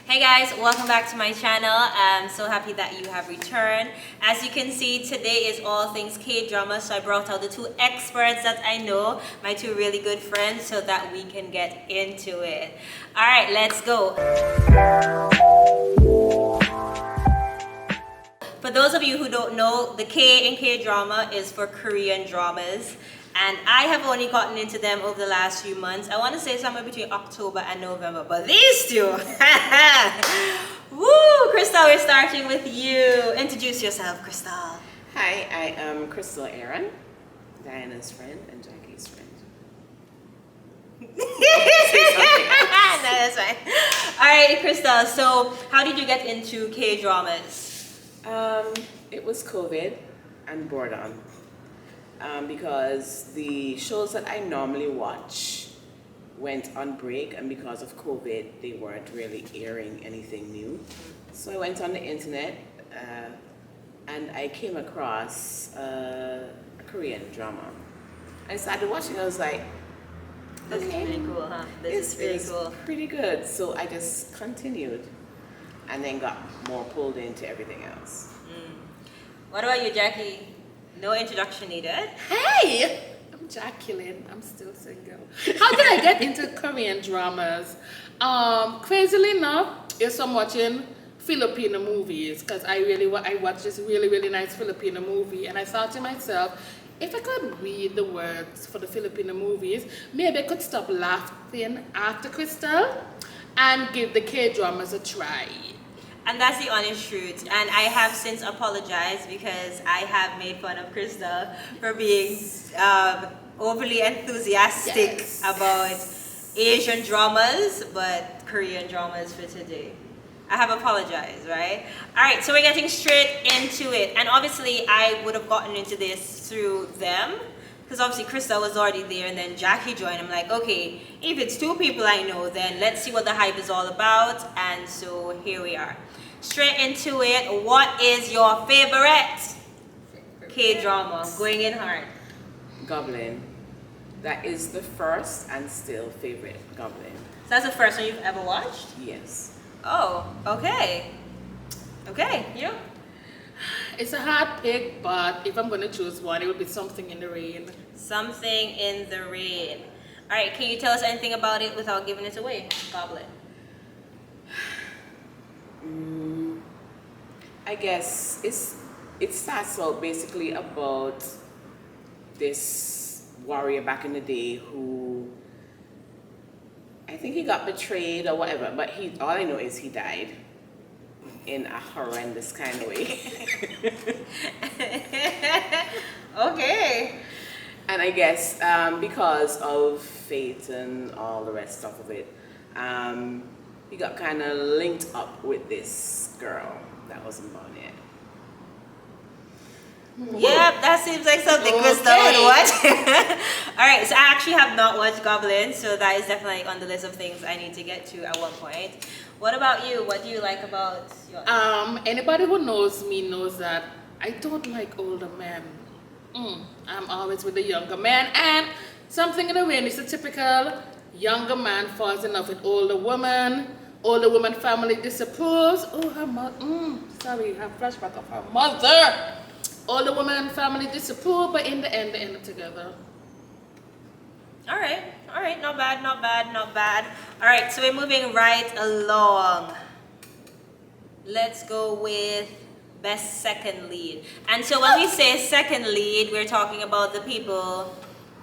Hey guys, welcome back to my channel. I'm so happy that you have returned. As you can see, today is all things K-drama, so I brought out the two experts that I know, my two really good friends, so that we can get into it. Alright, let's go. For those of you who don't know, the K in K-drama is for Korean dramas. And I have only gotten into them over the last few months. I want to say somewhere between October and November. But these two, woo! Crystal, we're starting with you. Introduce yourself, Crystal. Hi, I am Crystal Aaron, Diana's friend and Jackie's friend. No, that's fine. Alright, Crystal, so how did you get into K-dramas? It was COVID and boredom. Because the shows that I normally watch went on break, and because of COVID they weren't really airing anything new. So I went on the internet and I came across a Korean drama. I started watching. I was like, This is pretty cool, huh? This is pretty cool. Pretty good. So I just continued and then got more pulled into everything else. What about you, Jackie? No introduction needed. Hey, I'm Jacqueline. I'm still single. How did I get into Korean dramas? Crazily enough, is I'm watching Filipino movies because I watched this really nice Filipino movie, and I thought to myself, if I could read the words for the Filipino movies, maybe I could stop laughing after Crystal and give the K-dramas a try. And that's the honest truth. And I have since apologized because I have made fun of Crystal for being overly enthusiastic about Asian dramas, but Korean dramas for today. I have apologized, right? Alright, so we're getting straight into it. And obviously I would have gotten into this through them, because obviously Crystal was already there and then Jackie joined. I'm like, okay, if it's two people I know, then let's see what the hype is all about. And so here we are. Straight into it. What is your favorite K-drama? Going in hard. Goblin. That is the first and still favorite Goblin. So that's the first one you've ever watched? Yes. Oh, okay. Okay, you? It's a hard pick, but if I'm going to choose one, it would be Something in the Rain. Something in the Rain. Alright, can you tell us anything about it without giving it away? Goblin. I guess it starts out basically about this warrior back in the day who, I think he got betrayed or whatever, but all I know is he died in a horrendous kind of way. Okay. And I guess because of fate and all the rest of it, he got kind of linked up with this girl that wasn't born yet. Yep, that seems like something Crystal would watch. Alright, so I actually have not watched Goblin, so that is definitely on the list of things I need to get to at one point. What about you? What do you like about your... Anybody who knows me knows that I don't like older men. I'm always with the younger man, and Something in the Rain is a typical younger man falls in love with older woman. Older woman family disapproves. Oh, her mother. Her flashback of her mother. Older woman family disapprove, but in the end, they end up together. Alright, not bad. Alright, so we're moving right along. Let's go with best second lead. And so when we say second lead, we're talking about the people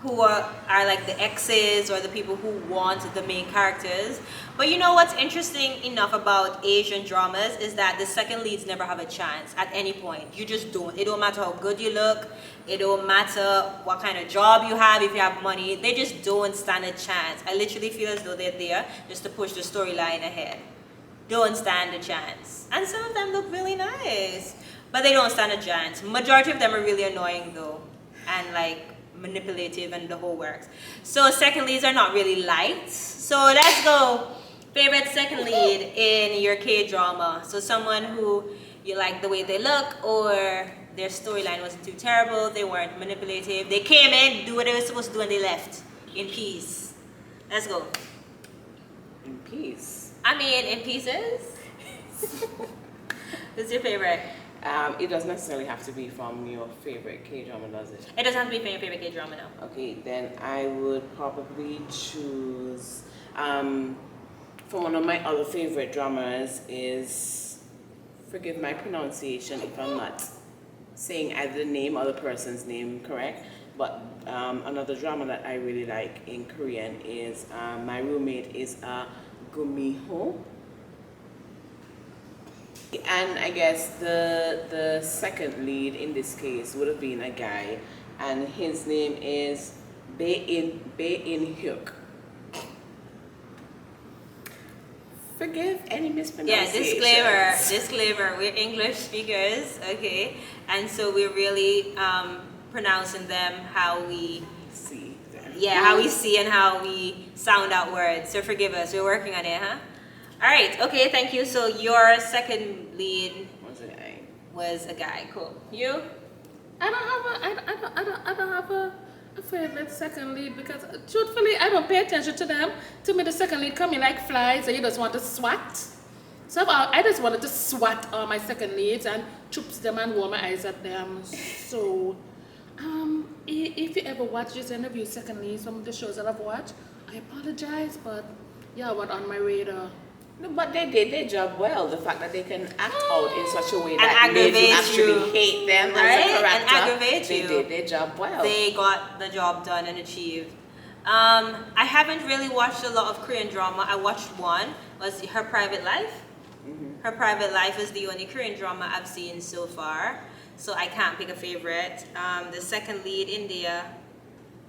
who are like the exes or the people who want the main characters. But you know what's interesting enough about Asian dramas is that the second leads never have a chance at any point. You just don't. It don't matter how good you look. It don't matter what kind of job you have, if you have money. They just don't stand a chance. I literally feel as though they're there just to push the storyline ahead. Don't stand a chance. And some of them look really nice, but they don't stand a chance. Majority of them are really annoying though, and like manipulative and the whole works. So second leads are not really liked. So let's go. Favorite second lead in your K-drama. So someone who you like the way they look, or their storyline wasn't too terrible, they weren't manipulative, they came in, do what they were supposed to do, and they left in peace. Let's go. In peace. I mean, in pieces. Who's your favorite? It doesn't necessarily have to be from your favorite K-drama, does it? It doesn't have to be from your favorite K-drama, no. Okay, then I would probably choose, from one of my other favorite dramas is, forgive my pronunciation if I'm not saying either the name or the person's name correct, but another drama that I really like in Korean is My Roommate is a Gumiho. And I guess the second lead in this case would have been a guy, and his name is Hae-in Hyuk. Forgive any Yeah, mispronunciation. disclaimer, we're English speakers, okay? And so we're really pronouncing them how we See them. how we see and how we sound out words. So forgive us, we're working on it, huh? All right, okay, thank you. So your second lead was a guy. Cool. You? I don't have a favorite second lead because truthfully I don't pay attention to them. To me the second lead come in like flies and you just want to swat. So I just wanted to swat all my second leads and choops them and roll my eyes at them. So if you ever watch this interview second leads, some of the shows that I've watched, I apologize, but yeah, what on my radar. No, but they did their job well. The fact that they can act out in such a way And that made you aggravate actually you. hate them Right? as a character. And aggravate they you. did their job well. They got the job done and achieved. I haven't really watched a lot of Korean drama. I watched one, was Her Private Life. Her Private Life is the only Korean drama I've seen so far, so I can't pick a favorite. The second lead, India,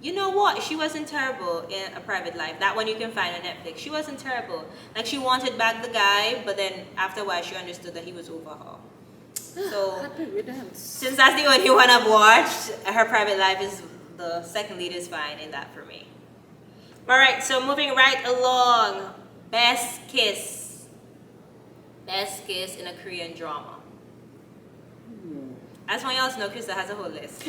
you know what? She wasn't terrible in A Private Life. That one you can find on Netflix. She wasn't terrible. Like, she wanted back the guy, but then after a while she understood that he was over her. So Happy riddance. since that's the only one I've watched, Her Private Life is the second lead is fine in that for me. All right, so moving right along, best kiss. Best kiss in a Korean drama. As one y'all know, Krista has a whole list.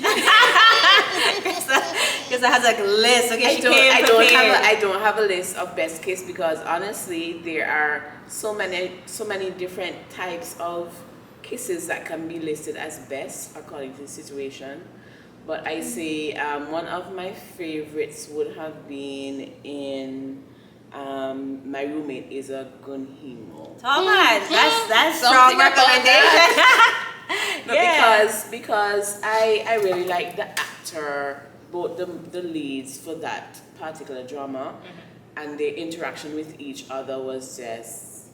Krista has a list. Okay, I don't have a list of best kiss because honestly, there are so many different types of kisses that can be listed as best according to the situation. But I say one of my favorites would have been in My Roommate is a Gunhimo. Thomas, that's strong Something about recommendation. No, because I really like the actor, both the leads for that particular drama, and their interaction with each other was just.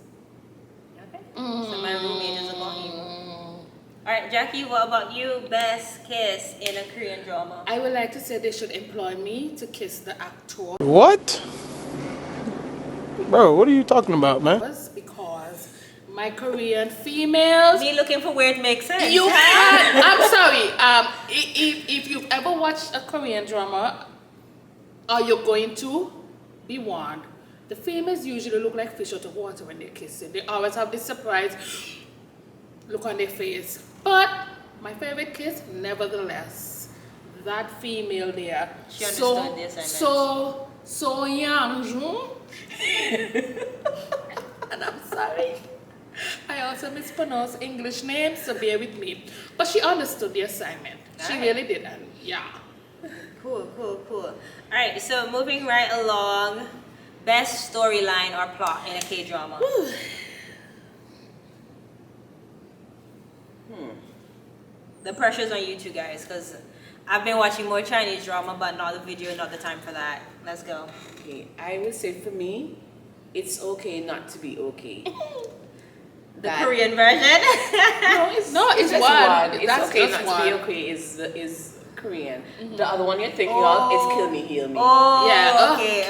Okay. So My Roommate is a Bohemian. All right, Jackie, what about you? Best kiss in a Korean drama? I would like to say they should employ me to kiss the actor. What? Bro, what are you talking about, man? Because my Korean females. Me looking for where it makes sense. I'm sorry. If you've ever watched a Korean drama, or you're going to, be warned. The females usually look like fish out of water when they're kissing. They always have this surprise look on their face. But my favorite kiss, nevertheless, that female there. She understood the assignment. So young. And I'm sorry. I also mispronounce English names, so bear with me. But she understood the assignment. She Nice. really did, and yeah. Cool. All right, so moving right along, best storyline or plot in a K-drama. The pressure's on you two guys, because I've been watching more Chinese drama, but not the video, not the time for that. Let's go. Okay, I would say for me, it's okay not to be okay. The Korean version. No, it's just one. It's That's okay just not to be one. okay is Korean. The other one you're thinking of is Kill Me, Heal Me. Oh, Yeah. okay.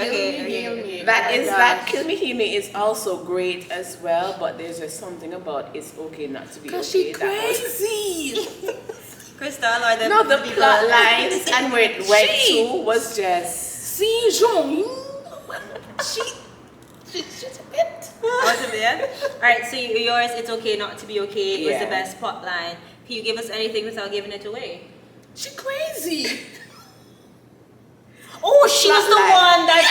Kill me. That Kill Me, Heal Me is also great as well, but there's just something about it's okay not to be okay. Cause she that was- crazy. Crystal or the No, the people- plot lines and where it went to was just. See, Jong. She's a bit. Awesome, yeah? Alright, so yours, it's okay not to be okay, was the Yeah. best plot line. Can you give us anything without giving it away? She crazy. Oh, she's the Plotline. one that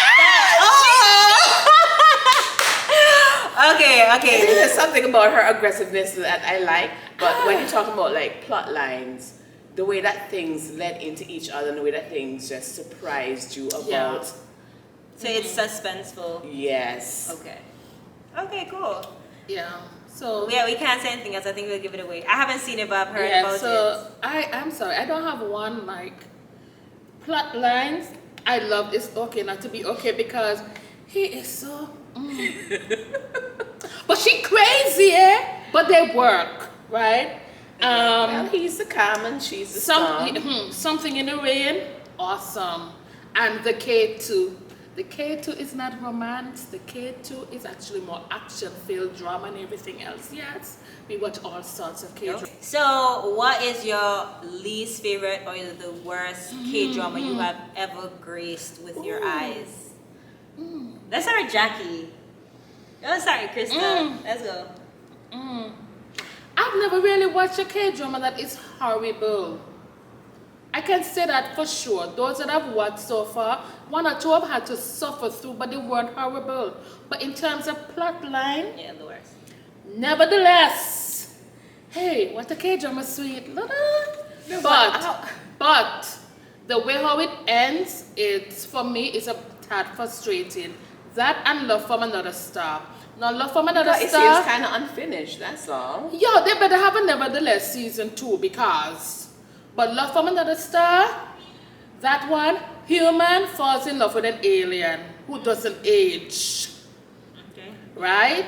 Okay. There's something about her aggressiveness that I like, but when you're talking about like plot lines, the way that things led into each other and the way that things just surprised you about. Yeah. So it's suspenseful. Yes. Okay, cool. Yeah. So Yeah, we can't say anything else. I think we'll give it away. I haven't seen it, but I've heard yeah, about so I'm sorry, I don't have one like plot lines. I love this okay not to be okay because he is so but she crazy, but they work, right? Well, he's the calm and she's the storm. Something in the rain, awesome. And the K2. The K2 is not romance. The K2 is actually more action-filled drama and everything else. Yes, we watch all sorts of K-drama. it. So, what is your least favorite or the worst K-drama you have ever graced with your eyes? Let's start with Jackie. Let's start with Krista. Let's go. I've never really watched a K-drama that is horrible. I can say that for sure. Those that I've watched so far, one or two I've had to suffer through, but they weren't horrible. But in terms of plot line, Yeah, the worst. nevertheless, hey, what a K-drama sweet. But the way how it ends, it's for me, it's a tad frustrating. That and Love from Another Star. Now, Love from Another But it Star. seems kind of unfinished, that's all. Yeah, they better have a nevertheless season 2 because. But Love from Another Star, that one, human falls in love with an alien who doesn't age. Okay. Right?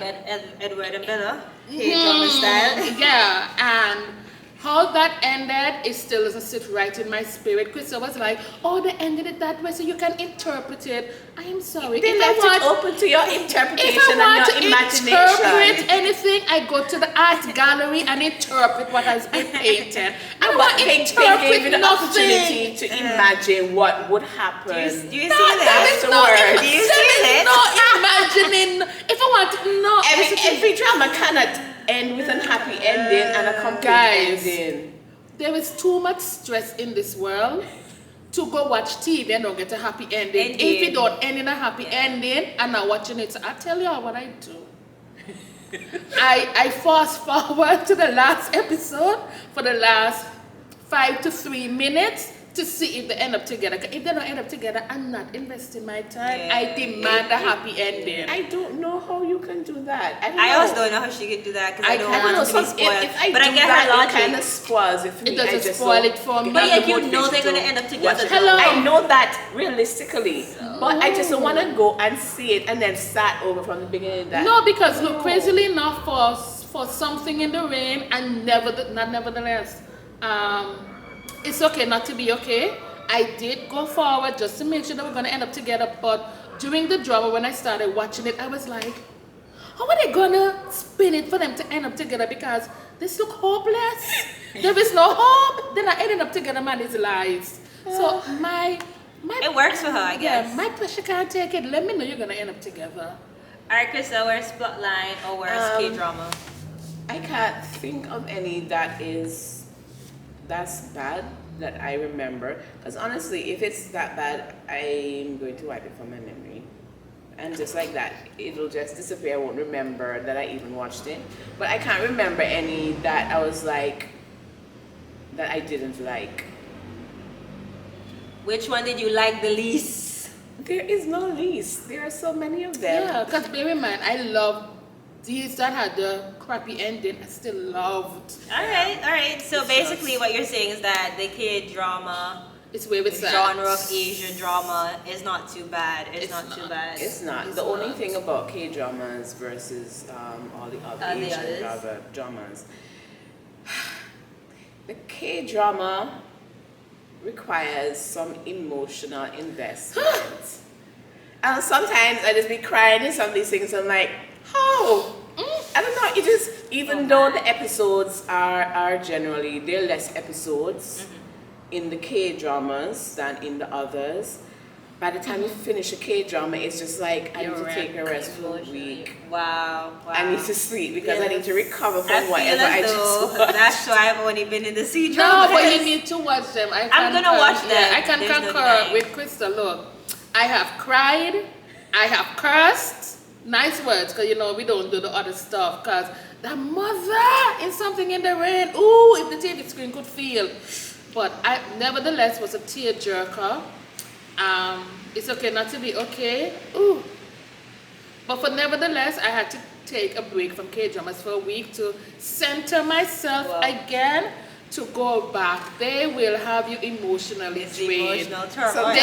Edward and Bella. K-drama style. Yeah, and how that ended, it still doesn't sit right in my spirit. Krista was like, oh, they ended it that way so you can interpret it. I am sorry. They left it open to your interpretation If I want and your to imagination. interpret anything, I go to the art gallery and interpret what has been painted. I don't want to They interpret gave you the nothing. opportunity to imagine what would happen. Do you see There this? is no, Afterwards. Do you there see is this? no imagining. If I want to know, Every drama cannot end with an happy ending and a complete Guys. ending. there is too much stress in this world to go watch TV and don't get a happy ending. Indeed. If you don't end in a happy ending and not watching it, so I tell you all what I do. I fast forward to the last episode for the last 5 to 3 minutes to see if they end up together. If they don't end up together, I'm not investing my time. Yeah. I demand a happy ending. I don't know how you can do that. I also don't know how she can do that because I don't I want know, to be so spoiled. If I But do I get that, her it logic. kind of spoils it for me. It doesn't I just spoil don't it for me. But have like the you know they're motivation gonna to end up watch together. it. Hello. I know that realistically, but I just don't want to go and see it and then start over from the beginning. That No, because look, crazily enough, for something in the rain, and nevertheless, it's okay not to be okay. I did go forward just to make sure that we're gonna end up together. But during the drama, when I started watching it, I was like, how are they gonna spin it for them to end up together? Because this look hopeless. There is no hope. They're not ending up together, man. It's lies. So my It works for her, I guess. yeah, my pressure can't take it. Let me know you're gonna end up together. Alright, Krista, where's plotline or where's K-drama? I can't think of any that's bad that I remember. Because honestly, if it's that bad, I'm going to wipe it from my memory. And just like that, it'll just disappear. I won't remember that I even watched it. But I can't remember any that I was like, that I didn't like. Which one did you like the least? There is no least. There are so many of them. Yeah, because bear in mind, I love these that had the crappy ending. I still loved. Alright. So basically what you're saying is that the K-drama It's where it's at. genre of Asian drama is not too bad. It's not too bad. It's not. It's The only not. thing about K-dramas versus all the other All the Asian others. dramas, the K-drama requires some emotional investment. And sometimes I just be crying in some of these things. I'm like, how? I don't know. It just, even though the episodes are generally, they're less episodes in the K-dramas than in the others. By the time you finish a K-drama, it's just like, I need to take a rest for a week. Wow. I need to sleep because I need to recover I from feel whatever I as just though watched. that's why I've only been in the C No, drama. but you need to watch them. I'm gonna watch them. Yeah, I can There's no concur denying. with Krista. Look, I have cried, I have cursed, Nice words, because we don't do the other stuff. Because the mother in Something in the Rain, ooh, if the TV screen could feel. But I nevertheless was a tearjerker. It's okay not to be okay. Ooh. But for nevertheless, I had to take a break from K-dramas for a week to center myself again, to go back. They will have you emotionally drained. Emotional turmoil.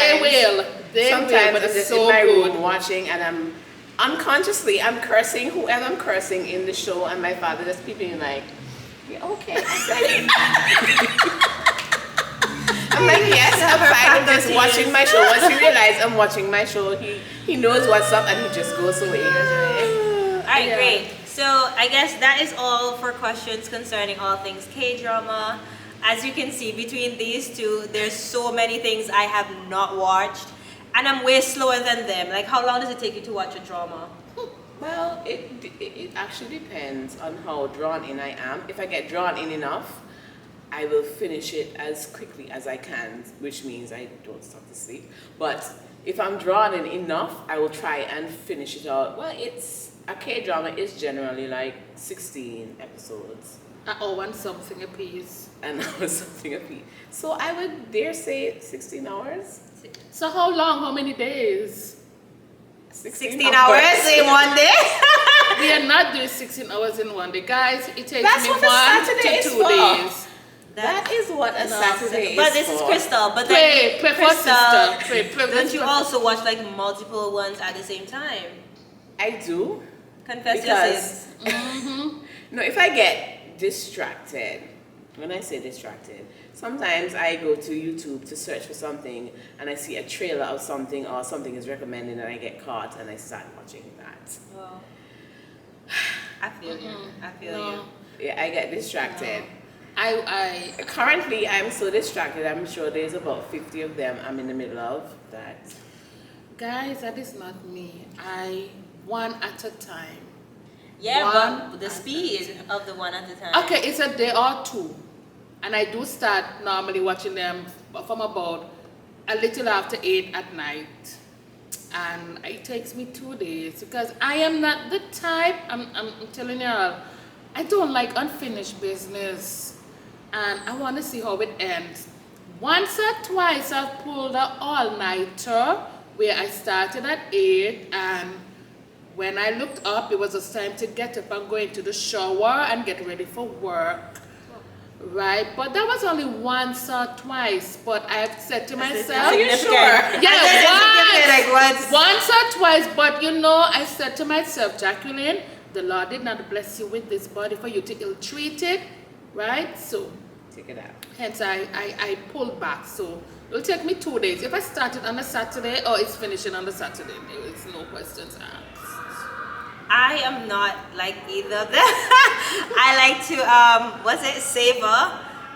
They Sometimes will, but I'm it's just so in my good. room watching, and I'm unconsciously cursing whoever I'm cursing in the show, and my father just peeping like, "Yeah, okay." I'm like, "Yes, I'm fine. I'm just watching my show." Once he realizes I'm watching my show, he knows what's up, and he just goes away. Alright, great. So I guess that is all for questions concerning all things K-drama. As you can see, between these two, there's so many things I have not watched, and I'm way slower than them. Like, how long does it take you to watch a drama? Well, it actually depends on how drawn in I am. If I get drawn in enough, I will finish it as quickly as I can, which means I don't stop to sleep. But if I'm drawn in enough, I will try and finish it out. Well, a K-drama is generally like 16 episodes. And something a piece. And that was something a piece. So I would dare say 16 hours. So how long? How many days? 16 hours in one day? We are not doing 16 hours in one day. Guys, it takes That's me what a 1 Saturday to is 2 for. days. That is what a Saturday is But this is for. Crystal. But Pray then for sister. Pray don't you also watch like multiple ones at the same time? I do. Confess your sins. No, if I get distracted, when I say distracted, sometimes I go to YouTube to search for something and I see a trailer of something or something is recommended and I get caught and I start watching that. Well, I feel you. I feel No. you. Yeah, I get distracted. I Currently, I'm so distracted. I'm sure there's about 50 of them I'm in the middle of that. guys, that is not me. One at a time. Yeah, One but the speed of the one at a time. Okay, it's a day or two. And I do start normally watching them from about a little after 8 at night. And it takes me 2 days because I am not the type, I'm telling y'all, I don't like unfinished business. And I want to see how it ends. Once or twice I've pulled an all-nighter where I started at 8 and when I looked up, it was just time to get up and go into the shower and get ready for work. Right? But that was only once or twice. But I've said to myself, Are you sure? Yeah, once or twice. But I said to myself, Jacqueline, the Lord did not bless you with this body for you to ill-treat it. Right? So, Take it out. hence I pulled back. So, it'll take me 2 days. If I started on a Saturday or it's finishing on the Saturday, there is no questions asked. I am not like either of them. I like to savor,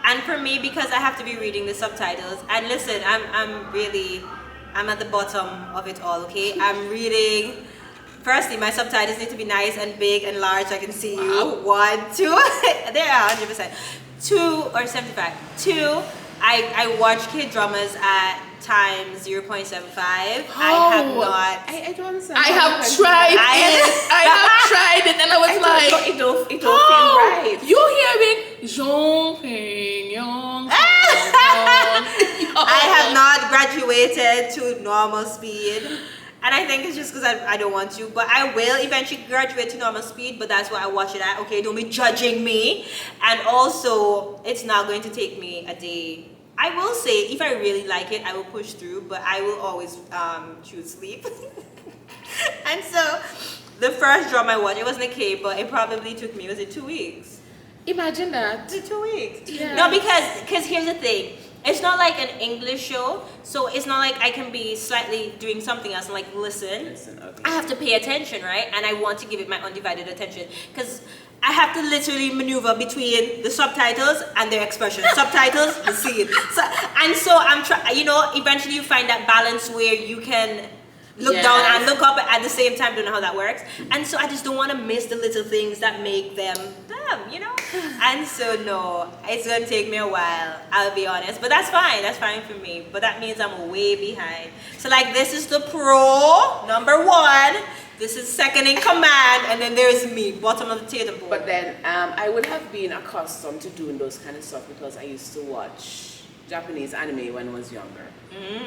and for me, because I have to be reading the subtitles. And listen, I'm at the bottom of it all. Okay, I'm reading. Firstly, my subtitles need to be nice and big and large. I can see you. 1, 2. They are 100%. 2 or 75. 2. I watch K-dramas at times 0.75. I have not. I don't understand. I have tried it. I have tried it, and I was like, it don't feel right. You hearing yoong-ah. I have not graduated to normal speed. And I think it's just because I don't want to. But I will eventually graduate to normal speed. But that's why I watch it at. Okay, don't be judging me. And also, it's not going to take me a day. I will say, if I really like it, I will push through. But I will always choose sleep. And so, the first drama I watched, it wasn't a K, but it probably took me, was it 2 weeks? Imagine that. Was it 2 weeks? Yeah. No, because here's the thing. It's not like an English show, so it's not like I can be slightly doing something else and like listen. Okay. I have to pay attention, right? And I want to give it my undivided attention because I have to literally maneuver between the subtitles and their expression. Subtitles, the scene. So I'm trying. Eventually you find that balance where you can look down and look up at the same time. Don't know how that works. And so I just don't want to miss the little things that make them them. And so no, it's gonna take me a while, I'll be honest, but that's fine for me, but that means I'm way behind. So like, this is the pro number 1. This is second in command, and then there's me, bottom of the totem pole. But then I would have been accustomed to doing those kind of stuff because I used to watch Japanese anime when I was younger.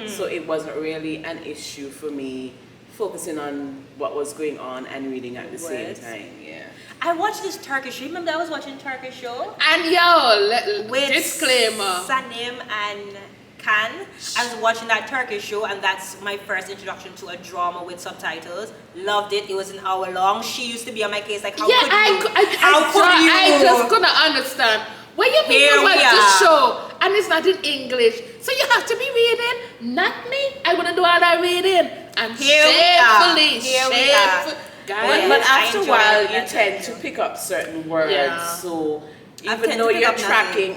So it wasn't really an issue for me focusing on what was going on and reading at the same Words. time. Yeah. I watched this Turkish show. Remember I was watching Turkish show? And yo, With disclaimer. Sanim and Kang. I was watching that Turkish show, and that's my first introduction to a drama with subtitles. Loved it. It was an hour long. She used to be on my case like, how Yeah, could you? I just couldn't understand. When you Here people watch we the are. show and it's not in English, so you have to be reading. Not me. I wouldn't do all that reading. And Here we are. shamefully, Here we are. guys. But I after a enjoy while, it. you tend to pick up certain words. Yeah. So I even tend though to pick you're up tracking,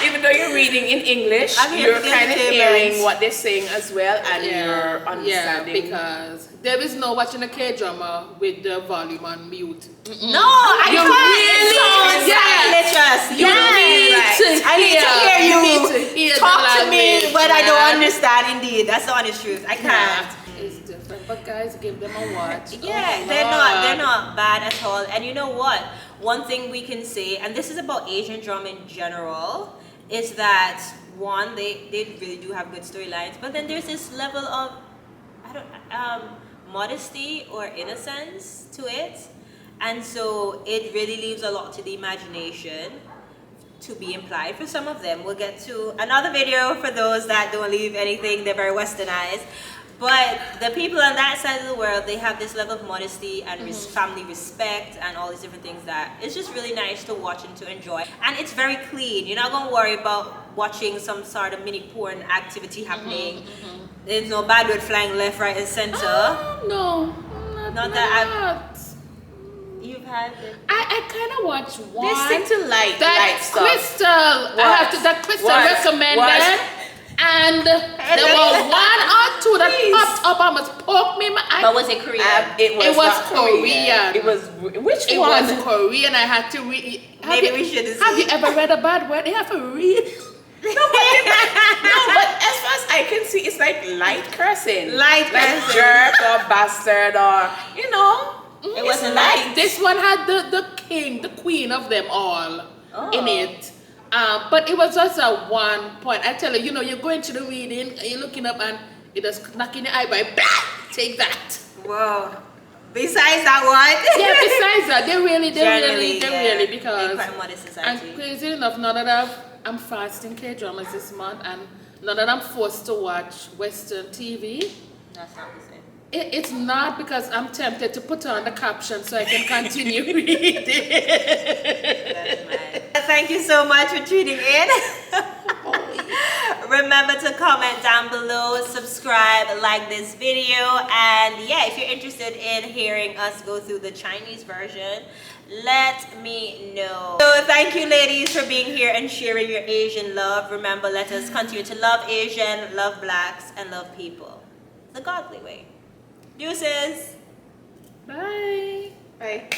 even though you're reading in English, I'm here you're to get kind of the hearing payments. what they're saying as well, and you're Yeah, understanding. because there is no watching a K-drama with the volume on mute. No, I You can't. really- It's so silent. You need Right. to I need to hear you. You need to hear Talk the to me language, when I don't man. understand. Indeed, that's the honest truth. I can't. It's different, but guys, give them a watch. Yeah, Oh, they're Lord. not bad at all. And you know what? One thing we can say, and this is about Asian drama in general, is that one, they really do have good storylines, but then there's this level of modesty or innocence to it, and so it really leaves a lot to the imagination to be implied for some of them. We'll get to another video for those that don't leave anything, they're very westernized. But the people on that side of the world, they have this level of modesty and family respect and all these different things that it's just really nice to watch and to enjoy. And it's very clean. You're not going to worry about watching some sort of mini porn activity happening. There's no bad word flying left, right, and center. No, Not that You've had it. I kind of watched one. They stick to light that stuff. Crystal. I have to. That Crystal What? recommended. What? And there were one or two that Please. popped up, almost poked me in my eye. But was it Korean? It was not Korean. It was which It one? was Korean. I had to read. Maybe we should Have you ever read a bad word? You have to read. No, but as far as I can see, it's like light cursing. Light like cursing. jerk or bastard or It it's wasn't light. This one had the king, the queen of them all in it. But it was just a one point. I tell you, you're going to the reading, and you're looking up, and it just knocking your eye by, blah, take that. Whoa. Besides that one. Yeah, besides that, they really, They're because, quite modest and society. crazy enough, now that I'm fasting K-dramas this month, and now that I'm forced to watch Western TV, That's not the same. it's not because I'm tempted to put on the caption so I can continue reading. That's mad. Thank you so much for tuning in. Remember to comment down below, subscribe, like this video, and yeah, if you're interested in hearing us go through the Chinese version, let me know. So thank you ladies for being here and sharing your Asian love. Remember, let us continue to love Asian, love blacks, and love people the godly way. Deuces. Bye. Right.